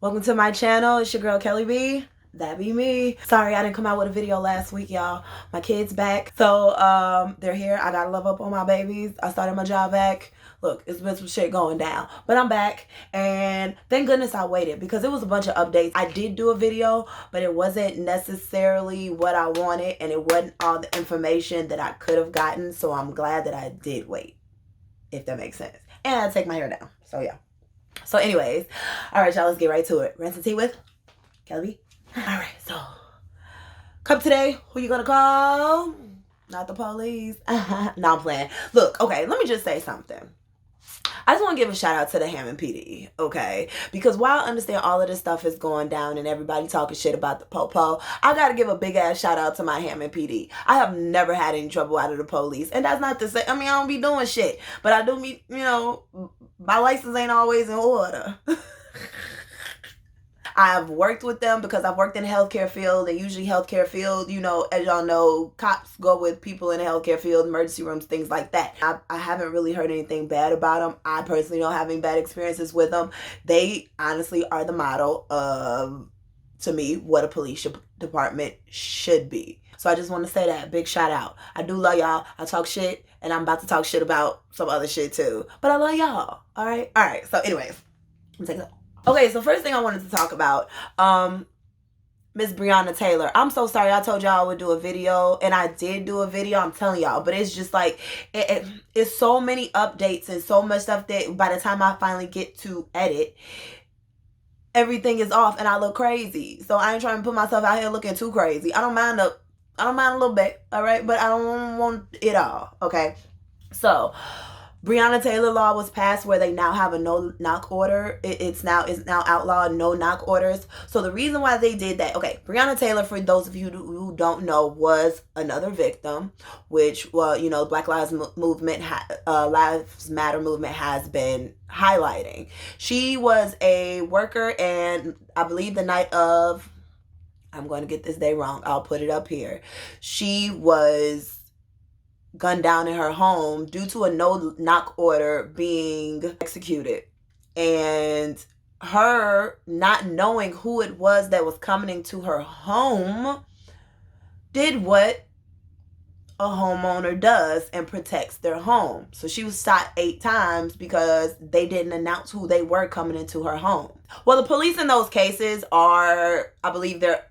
Welcome to my channel. It's your girl Kelly B. That be me. Sorry I didn't come out with a video last week, y'all. My kids back. So they're here. I gotta love up on my babies. I started my job back. Look, it's been some shit going down, but I'm back, and thank goodness I waited because it was a bunch of updates. I did do a video, but it wasn't necessarily what I wanted, and it wasn't all the information that I could have gotten. So I'm glad that I did wait, if that makes sense. And I take my hair down. So yeah. So anyways, all right, y'all, let's get right to it. Rants and tea with Kelly B. All right, so come today, who you gonna call? Not the police. No, I'm playing. Look, okay, let me just say something. I just want to give a shout out to the Hammond PD, okay? Because while I understand all of this stuff is going down and everybody talking shit about the po-po, I got to give a big ass shout out to my Hammond PD. I have never had any trouble out of the police. And that's not to say, I mean, I don't be doing shit. But I do be, you know, my license ain't always in order. I've worked with them because I've worked in the healthcare field, and usually healthcare field, you know, as y'all know, cops go with people in the healthcare field, emergency rooms, things like that. I haven't really heard anything bad about them. I personally don't have any bad experiences with them. They honestly are the model of, to me, what a police department should be. So I just want to say that. Big shout out. I do love y'all. I talk shit, and I'm about to talk shit about some other shit too. But I love y'all. All right? All right. So anyways, let's take it up. Okay, so first thing I wanted to talk about, Miss Breonna Taylor. I'm so sorry I told y'all I would do a video, and I did do a video, I'm telling y'all, but it's just like, it's so many updates and so much stuff that by the time I finally get to edit, everything is off and I look crazy. So I ain't trying to put myself out here looking too crazy. I don't mind a little bit, all right? But I don't want it all, okay? So Breonna Taylor law was passed where they now have a no-knock order. It's now outlawed no-knock orders. So the reason why they did that, okay, Breonna Taylor, for those of you who don't know, was another victim, which, well, you know, Black Lives Matter movement has been highlighting. She was a worker, and I believe the night of, I'm going to get this day wrong, I'll put it up here. She was gunned down in her home due to a no-knock order being executed. And her not knowing who it was that was coming into her home did what a homeowner does and protects their home. So she was shot 8 times because they didn't announce who they were coming into her home. Well, the police in those cases are, I believe they're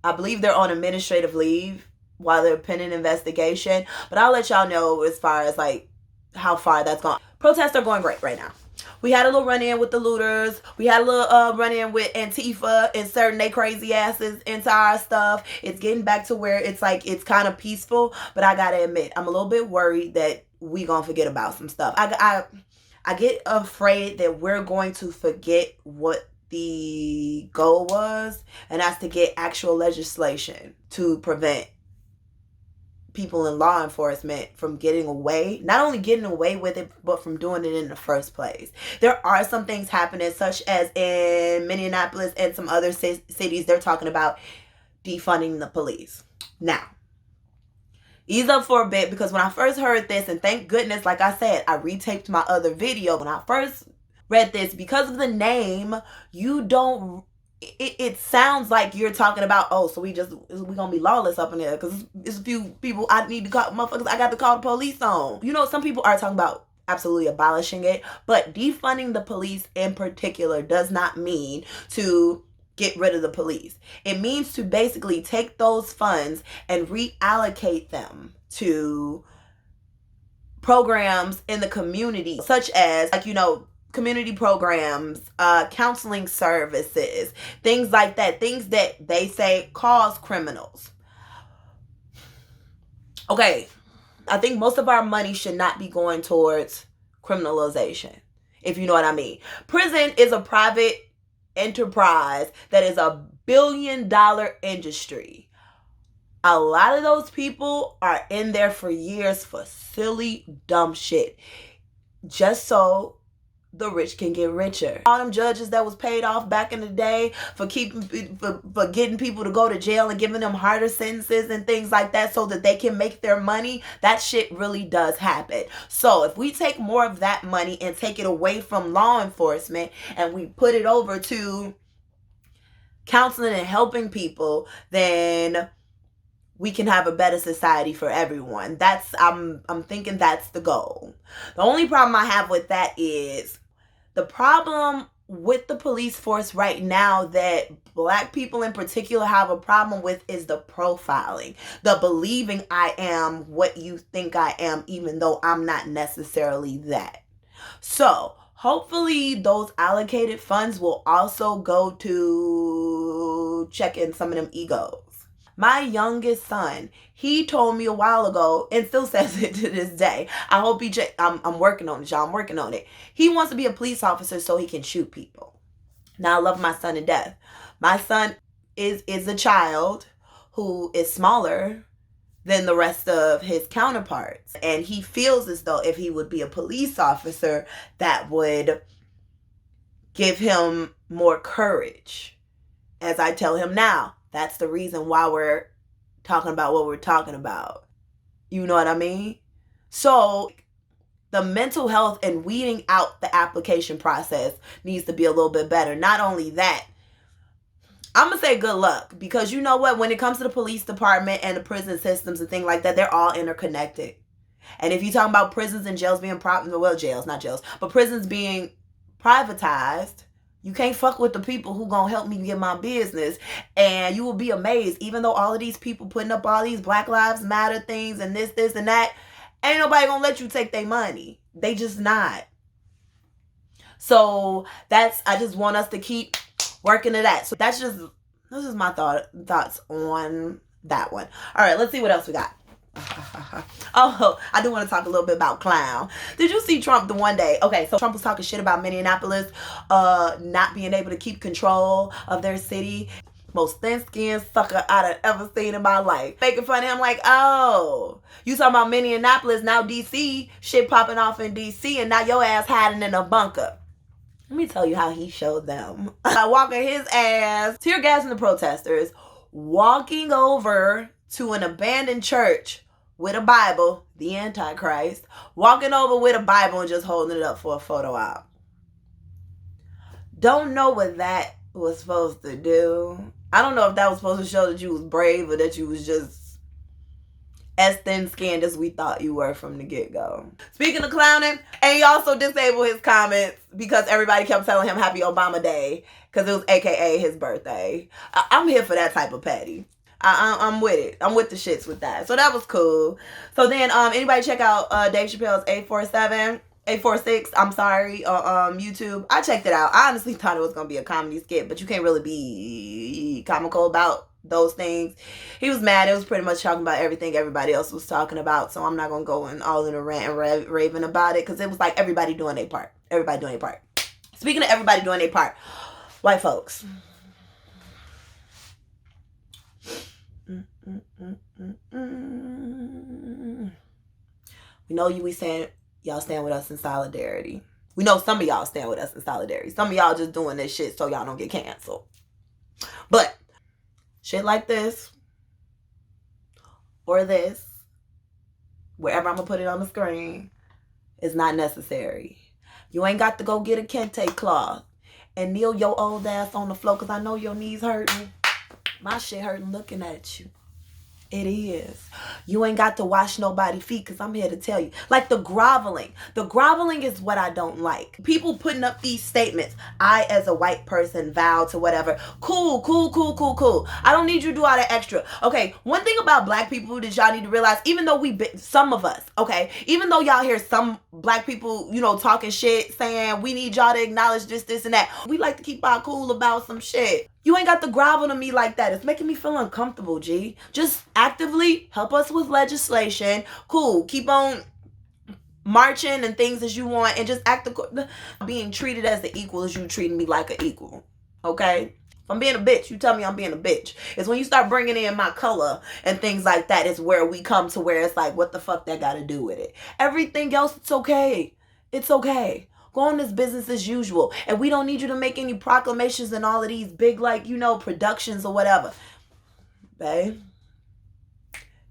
on administrative leave while they're pending investigation. But I'll let y'all know as far as like how far that's gone. Protests are going great right now. We had a little run-in with the looters. We had a little run-in with Antifa inserting they crazy asses into our stuff. It's getting back to where it's like it's kind of peaceful. But I gotta admit, I'm a little bit worried that we gonna forget about some stuff. I get afraid that we're going to forget what the goal was, and that's to get actual legislation to prevent people in law enforcement from getting away, not only getting away with it, but from doing it in the first place. There are some things happening, such as in Minneapolis and some other cities, they're talking about defunding the police. Now, ease up for a bit, because when I first heard this, and thank goodness, like I said, I retaped my other video. When I first read this, because of the name, it sounds like you're talking about, oh, so we gonna be lawless up in there because it's a few people I need to call, motherfuckers I got to call the police on. You know, some people are talking about absolutely abolishing it, but defunding the police in particular does not mean to get rid of the police. It means to basically take those funds and reallocate them to programs in the community, such as, like, you know, community programs, counseling services, things like that, things that they say cause criminals. Okay, I think most of our money should not be going towards criminalization, if you know what I mean. Prison is a private enterprise that is a billion-dollar industry. A lot of those people are in there for years for silly, dumb shit, just so the rich can get richer. All them judges that was paid off back in the day for getting people to go to jail and giving them harder sentences and things like that so that they can make their money, that shit really does happen. So if we take more of that money and take it away from law enforcement and we put it over to counseling and helping people, then we can have a better society for everyone. I'm thinking that's the goal. The only problem I have with that is the problem with the police force right now that Black people in particular have a problem with is the profiling, the believing I am what you think I am, even though I'm not necessarily that. So hopefully those allocated funds will also go to check in some of them egos. My youngest son, he told me a while ago, and still says it to this day. I hope I'm working on it, y'all. I'm working on it. He wants to be a police officer so he can shoot people. Now, I love my son to death. My son is a child who is smaller than the rest of his counterparts. And he feels as though if he would be a police officer, that would give him more courage. As I tell him now, that's the reason why we're talking about what we're talking about. You know what I mean? So the mental health and weeding out the application process needs to be a little bit better. Not only that, I'm going to say good luck, because you know what? When it comes to the police department and the prison systems and things like that, they're all interconnected. And if you're talking about prisons and jails being prisons being privatized, you can't fuck with the people who gonna help me get my business. And you will be amazed, even though all of these people putting up all these Black Lives Matter things and this and that, ain't nobody gonna let you take their money. They just not. So I just want us to keep working to that. So this is my thoughts on that one. All right, let's see what else we got. Oh, I do want to talk a little bit about clown. Did you see Trump the one day? Okay, so Trump was talking shit about Minneapolis not being able to keep control of their city. Most thin-skinned sucker I'd ever seen in my life. Making fun of him like, oh, you talking about Minneapolis, now DC, shit popping off in DC, and now your ass hiding in a bunker. Let me tell you how he showed them. Walking his ass, tear gassing the protesters, walking over to an abandoned church with a Bible, the Antichrist, walking over with a Bible and just holding it up for a photo op. Don't know what that was supposed to do. I don't know if that was supposed to show that you was brave or that you was just as thin-skinned as we thought you were from the get-go. Speaking of clowning, and he also disabled his comments because everybody kept telling him Happy Obama Day because it was AKA his birthday. I'm here for that type of petty. I'm with it. I'm with the shits with that. So that was cool. So then, anybody check out Dave Chappelle's 846, I'm sorry, on YouTube. I checked it out. I honestly thought it was going to be a comedy skit, but you can't really be comical about those things. He was mad. It was pretty much talking about everything everybody else was talking about, so I'm not going to go all in a rant and raving about it, because it was like everybody doing their part. Everybody doing their part. Speaking of everybody doing their part, white folks. We know y'all stand with us in solidarity. We know some of y'all stand with us in solidarity. Some of y'all just doing this shit so y'all don't get canceled. But shit like this or this, wherever I'm gonna put it on the screen, is not necessary. You ain't got to go get a kente cloth and kneel your old ass on the floor, because I know your knees hurting. My shit hurting looking at you. It is. You ain't got to wash nobody's feet, because I'm here to tell you. Like the groveling. The groveling is what I don't like. People putting up these statements. I, as a white person, vow to whatever. Cool. I don't need you to do all that extra. Okay, one thing about Black people that y'all need to realize, even though some of us, okay, even though y'all hear some Black people, talking shit, saying we need y'all to acknowledge this and that, we like to keep our cool about some shit. You ain't got to grovel to me like that. It's making me feel uncomfortable, G. Just actively help us with legislation. Cool. Keep on marching and things as you want, and just being treated as the equal as you treating me like an equal. Okay? If I'm being a bitch, you tell me I'm being a bitch. It's when you start bringing in my color and things like that is where we come to where it's like, what the fuck that got to do with it? Everything else, it's okay. It's okay. Go on this business as usual. And we don't need you to make any proclamations and all of these big, like, you know, productions or whatever.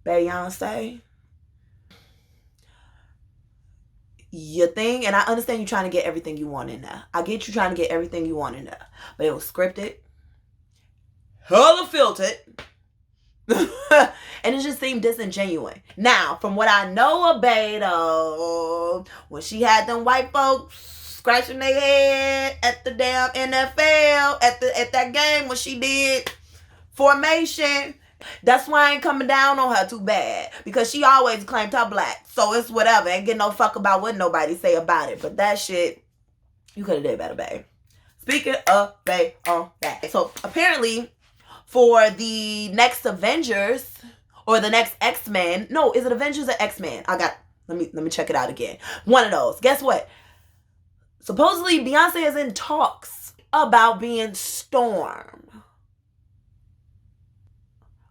Beyoncé. Your thing, and I understand you trying to get everything you want in there. I get you trying to get everything you want in there. But it was scripted. Hella filtered. And it just seemed disingenuous. Now, from what I know of Beto, when she had them white folks scratching their head at the damn NFL, at that game when she did formation, that's why I ain't coming down on her too bad. Because she always claimed her black. So it's whatever. Ain't getting no fuck about what nobody say about it. But that shit, you could have did better, babe. Speaking of babe on that. So apparently, for the next Avengers, or the next X-Men. No, is it Avengers or X-Men? Let me check it out again. One of those. Guess what? Supposedly Beyonce is in talks about being Storm.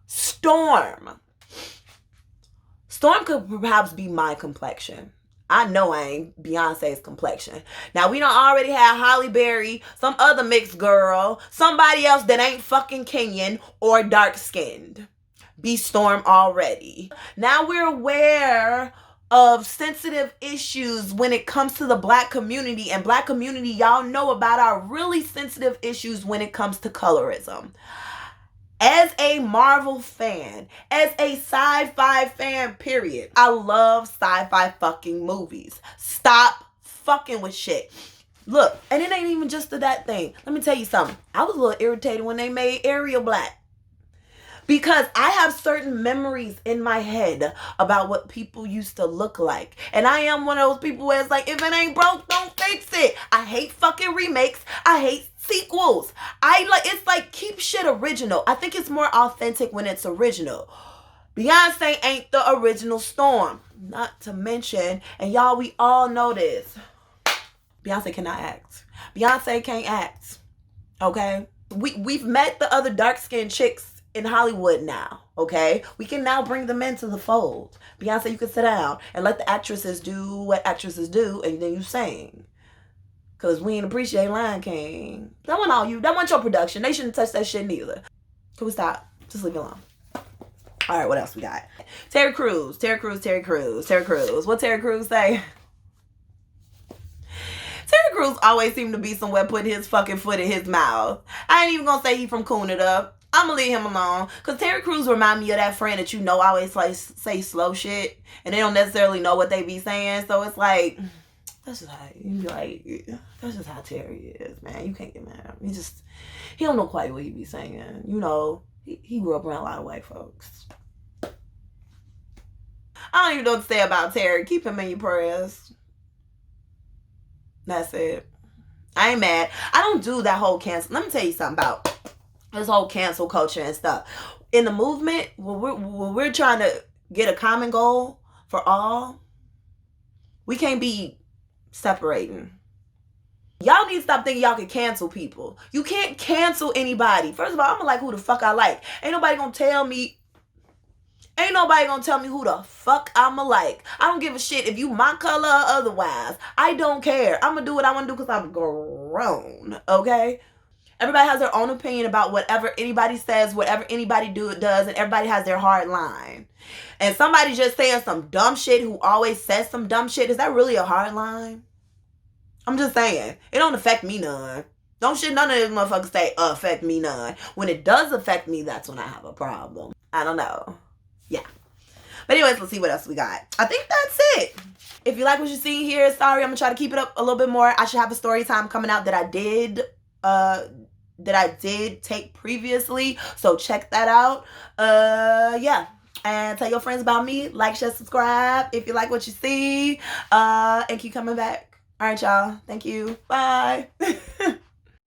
Storm could perhaps be my complexion. I know I ain't Beyonce's complexion. Now, we don't already have Halle Berry, some other mixed girl, somebody else that ain't fucking Kenyan or dark-skinned. Be Storm already. Now we're aware of sensitive issues when it comes to the black community. And black community, y'all know about our really sensitive issues when it comes to colorism. As a Marvel fan, as a sci-fi fan, period, I love sci-fi fucking movies. Stop fucking with shit. Look, and it ain't even just that thing. Let me tell you something. I was a little irritated when they made Ariel black. Because I have certain memories in my head about what people used to look like. And I am one of those people where it's like, if it ain't broke, don't fix it. I hate fucking remakes. I hate sequels. It's like, keep shit original. I think it's more authentic when it's original. Beyonce ain't the original Storm. Not to mention, and y'all, we all know this, Beyonce cannot act. Beyonce can't act. Okay? We've met the other dark-skinned chicks in Hollywood now, okay? We can now bring them into the fold. Beyonce, you can sit down and let the actresses do what actresses do, and then you sing. Because we ain't appreciate Lion King. That wasn't all you. That wasn't your production. They shouldn't touch that shit neither. Can we stop? Just leave it alone. All right, what else we got? Terry Crews. What Terry Crews say? Terry Crews always seemed to be somewhere putting his fucking foot in his mouth. I ain't even gonna say he from Coon It Up. I'm gonna leave him alone. Because Terry Crews remind me of that friend that you know always like say slow shit. And they don't necessarily know what they be saying. So it's like, that's just how you be like, that's just how Terry is, man. You can't get mad at him. He don't know quite what he be saying. You know, he grew up around a lot of white folks. I don't even know what to say about Terry. Keep him in your prayers. That's it. I ain't mad. I don't do that whole cancel. Let me tell you something about this whole cancel culture and stuff. In the movement, when we're trying to get a common goal for all, we can't be separating. Y'all need to stop thinking y'all can cancel people. You can't cancel anybody. First of all, I'm gonna like who the fuck I like. Ain't nobody gonna tell me who the fuck I'ma like. I don't give a shit if you my color or otherwise. I don't care. I'm gonna do what I want to do because I'm grown, okay? Everybody has their own opinion about whatever anybody says, whatever anybody does, and everybody has their hard line. And somebody just saying some dumb shit who always says some dumb shit, is that really a hard line? I'm just saying. It don't affect me none. Don't shit none of these motherfuckers say affect me none. When it does affect me, that's when I have a problem. I don't know. Yeah. But anyways, let's see what else we got. I think that's it. If you like what you see here, sorry, I'm going to try to keep it up a little bit more. I should have a story time coming out that I did take previously. So check that out. Yeah. And tell your friends about me. Like, share, subscribe if you like what you see. And keep coming back. All right, y'all. Thank you. Bye.